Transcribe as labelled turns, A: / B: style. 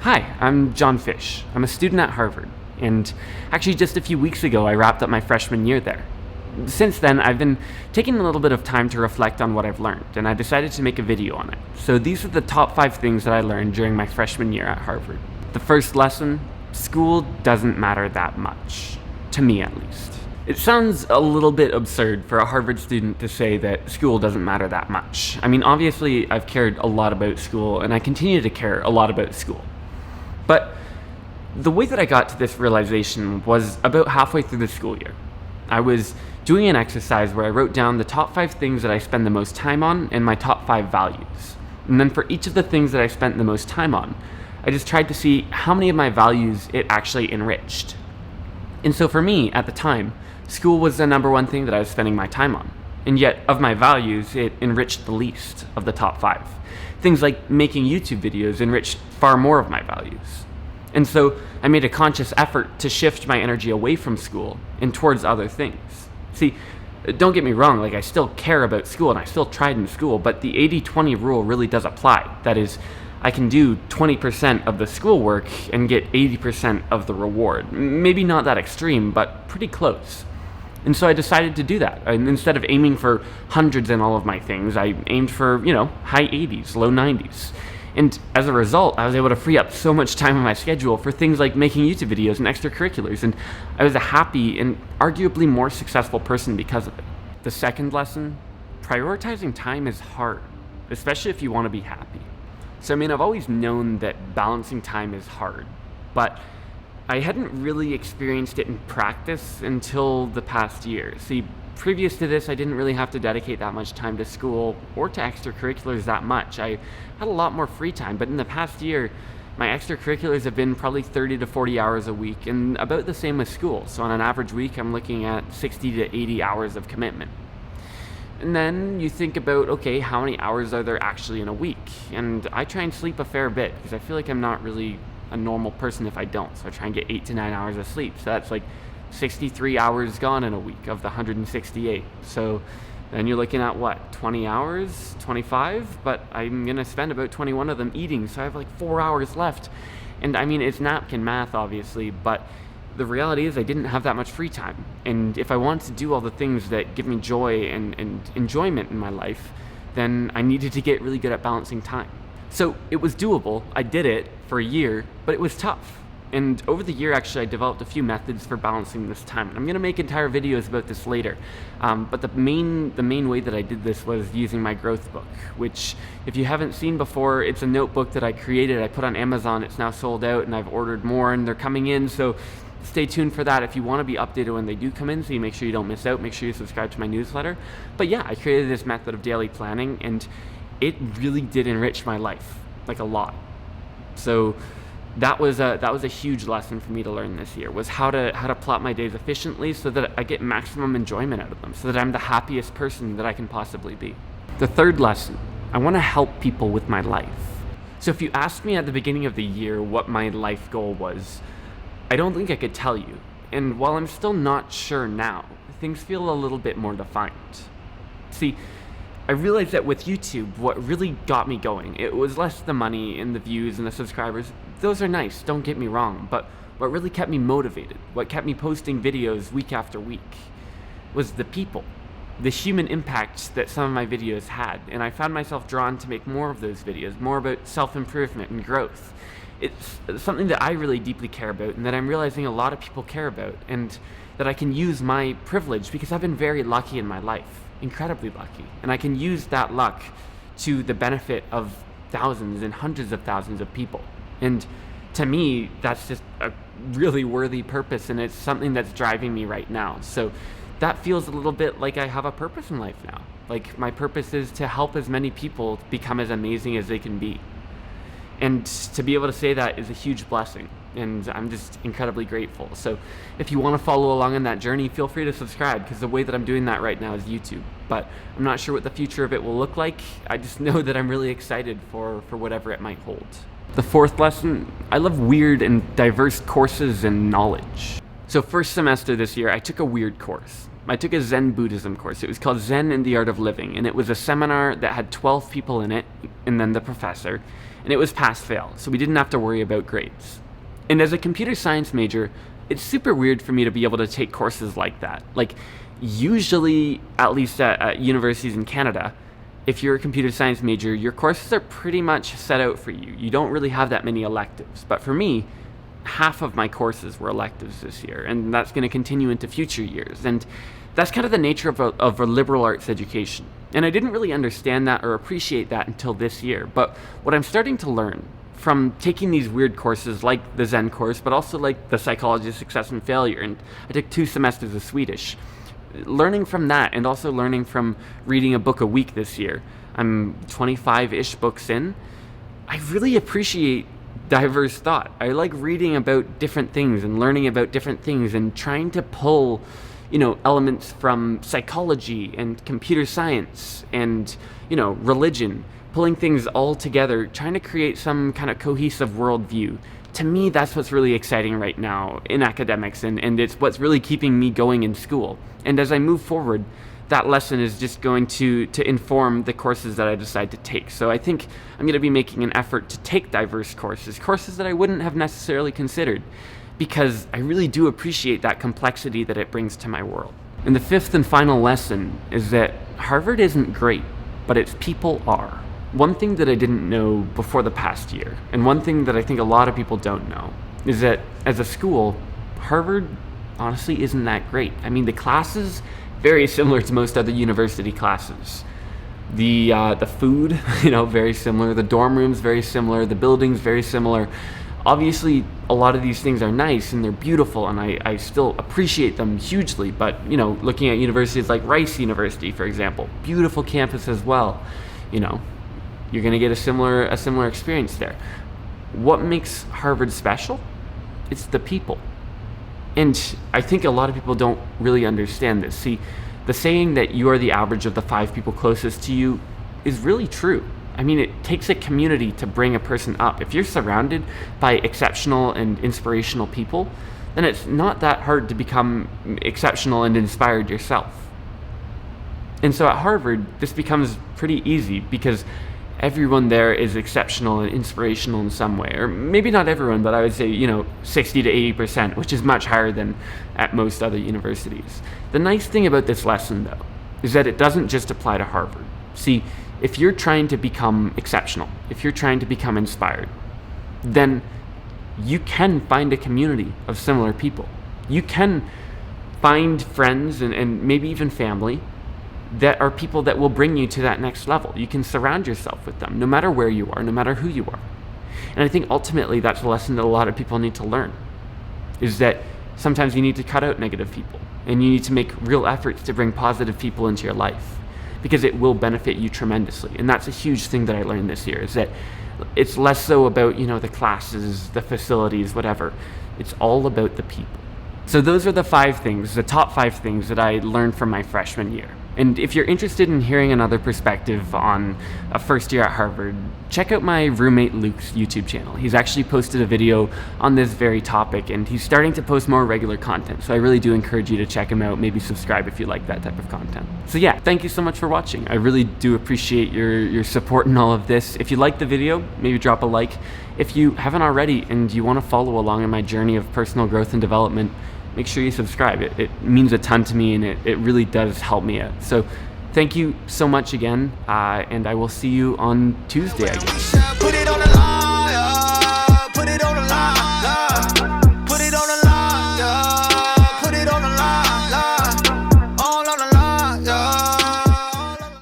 A: Hi, I'm John Fish. I'm a student at Harvard, and actually just a few weeks ago I wrapped up my freshman year there. Since then, I've been taking a little bit of time to reflect on what I've learned, and I decided to make a video on it. So these are the top 5 things that I learned during my freshman year at Harvard. The first lesson: school doesn't matter that much. To me, at least. It sounds a little bit absurd for a Harvard student to say that school doesn't matter that much. I mean, obviously, I've cared a lot about school, and I continue to care a lot about school. But the way that I got to this realization was about halfway through the school year. I was doing an exercise where I wrote down the top 5 things that I spend the most time on and my top 5 values. And then for each of the things that I spent the most time on, I just tried to see how many of my values it actually enriched. And so for me, at the time, school was the number one thing that I was spending my time on. And yet, of my values, it enriched the least of the top 5. Things like making YouTube videos enriched far more of my values. And so I made a conscious effort to shift my energy away from school and towards other things. See, don't get me wrong, I still care about school and I still tried in school, but the 80-20 rule really does apply. That is, I can do 20% of the schoolwork and get 80% of the reward. Maybe not that extreme, but pretty close. And so I decided to do that. And instead of aiming for hundreds in all of my things, I aimed for, high 80s, low 90s. And as a result, I was able to free up so much time on my schedule for things like making YouTube videos and extracurriculars. And I was a happy and arguably more successful person because of it. The second lesson: prioritizing time is hard, especially if you want to be happy. So I've always known that balancing time is hard, but I hadn't really experienced it in practice until the past year. See, previous to this, I didn't really have to dedicate that much time to school or to extracurriculars that much. I had a lot more free time, but in the past year, my extracurriculars have been probably 30 to 40 hours a week, and about the same with school. So on an average week, I'm looking at 60 to 80 hours of commitment. And then you think about, okay, how many hours are there actually in a week? And I try and sleep a fair bit because I feel like I'm not really a normal person if I don't. So I try and get 8 to 9 hours of sleep. So that's 63 hours gone in a week of the 168. So then you're looking at 20 hours, 25, but I'm going to spend about 21 of them eating. So I have 4 hours left. And it's napkin math, obviously, but the reality is I didn't have that much free time. And if I want to do all the things that give me joy and enjoyment in my life, then I needed to get really good at balancing time. So it was doable. I did it for a year, but it was tough. And over the year, actually, I developed a few methods for balancing this time. And I'm going to make entire videos about this later. But the main way that I did this was using my growth book, which, if you haven't seen before, it's a notebook that I created. I put on Amazon. It's now sold out, and I've ordered more, and they're coming in. So stay tuned for that if you want to be updated when they do come in, so you make sure you don't miss out. Make sure you subscribe to my newsletter. But yeah, I created this method of daily planning, and it really did enrich my life, a lot. So that was a huge lesson for me to learn this year, was how to plot my days efficiently so that I get maximum enjoyment out of them, so that I'm the happiest person that I can possibly be. The third lesson: I want to help people with my life. So if you asked me at the beginning of the year what my life goal was, I don't think I could tell you. And while I'm still not sure now, things feel a little bit more defined. See, I realized that with YouTube, what really got me going, it was less the money and the views and the subscribers. Those are nice, don't get me wrong, but what really kept me motivated, what kept me posting videos week after week, was the people, the human impact that some of my videos had. And I found myself drawn to make more of those videos, more about self-improvement and growth. It's something that I really deeply care about, and that I'm realizing a lot of people care about, and that I can use my privilege, because I've been very lucky in my life, incredibly lucky, and I can use that luck to the benefit of thousands and hundreds of thousands of people. And to me, that's just a really worthy purpose, and it's something that's driving me right now. So that feels a little bit like I have a purpose in life now. My purpose is to help as many people become as amazing as they can be. And to be able to say that is a huge blessing, and I'm just incredibly grateful. So if you want to follow along on that journey, feel free to subscribe, because the way that I'm doing that right now is YouTube. But I'm not sure what the future of it will look like. I just know that I'm really excited for whatever it might hold. The fourth lesson: I love weird and diverse courses and knowledge. So first semester this year, I took a weird course. I took a Zen Buddhism course. It was called Zen and the Art of Living, and it was a seminar that had 12 people in it, and then the professor. and it was pass-fail, so we didn't have to worry about grades. And as a computer science major, it's super weird for me to be able to take courses like that. Like, usually, at least at universities in Canada, if you're a computer science major, your courses are pretty much set out for you. You don't really have that many electives. But for me, half of my courses were electives this year, and that's going to continue into future years. And that's kind of the nature of a liberal arts education. And I didn't really understand that or appreciate that until this year. But what I'm starting to learn from taking these weird courses like the Zen course, but also like the Psychology of Success and Failure, and I took 2 semesters of Swedish, learning from that and also learning from reading a book a week this year. I'm 25-ish books in. I really appreciate diverse thought. I like reading about different things and learning about different things and trying to pull, elements from psychology and computer science and, religion, pulling things all together, trying to create some kind of cohesive worldview. To me, that's what's really exciting right now in academics, and it's what's really keeping me going in school. And as I move forward, that lesson is just going to inform the courses that I decide to take. So I think I'm going to be making an effort to take diverse courses that I wouldn't have necessarily considered, because I really do appreciate that complexity that it brings to my world. And the 5th and final lesson is that Harvard isn't great, but its people are. One thing that I didn't know before the past year, and one thing that I think a lot of people don't know, is that as a school, Harvard honestly isn't that great. I mean, the classes, very similar to most other university classes. The food, very similar. The dorm rooms, very similar. The buildings, very similar. Obviously, a lot of these things are nice and they're beautiful, and I still appreciate them hugely. But, looking at universities like Rice University, for example, beautiful campus as well, you're going to get a similar experience there. What makes Harvard special? It's the people. And I think a lot of people don't really understand this. See, the saying that you are the average of the 5 people closest to you is really true. I mean, it takes a community to bring a person up. If you're surrounded by exceptional and inspirational people, then it's not that hard to become exceptional and inspired yourself. And so at Harvard, this becomes pretty easy because everyone there is exceptional and inspirational in some way. Or maybe not everyone, but I would say, 60 to 80%, which is much higher than at most other universities. The nice thing about this lesson, though, is that it doesn't just apply to Harvard. See, if you're trying to become exceptional, if you're trying to become inspired, then you can find a community of similar people. You can find friends and maybe even family that are people that will bring you to that next level. You can surround yourself with them, no matter where you are, no matter who you are. And I think ultimately that's a lesson that a lot of people need to learn, is that sometimes you need to cut out negative people, and you need to make real efforts to bring positive people into your life, because it will benefit you tremendously. And that's a huge thing that I learned this year, is that it's less so about, the classes, the facilities, whatever. It's all about the people. So those are the top 5 things that I learned from my freshman year. And if you're interested in hearing another perspective on a first year at Harvard, check out my roommate Luke's YouTube channel. He's actually posted a video on this very topic, and he's starting to post more regular content. So I really do encourage you to check him out, maybe subscribe if you like that type of content. So yeah, thank you so much for watching. I really do appreciate your support in all of this. If you liked the video, maybe drop a like. If you haven't already and you want to follow along in my journey of personal growth and development, make sure you subscribe. It means a ton to me, and it really does help me out. So thank you so much again, and I will see you on Tuesday, I guess.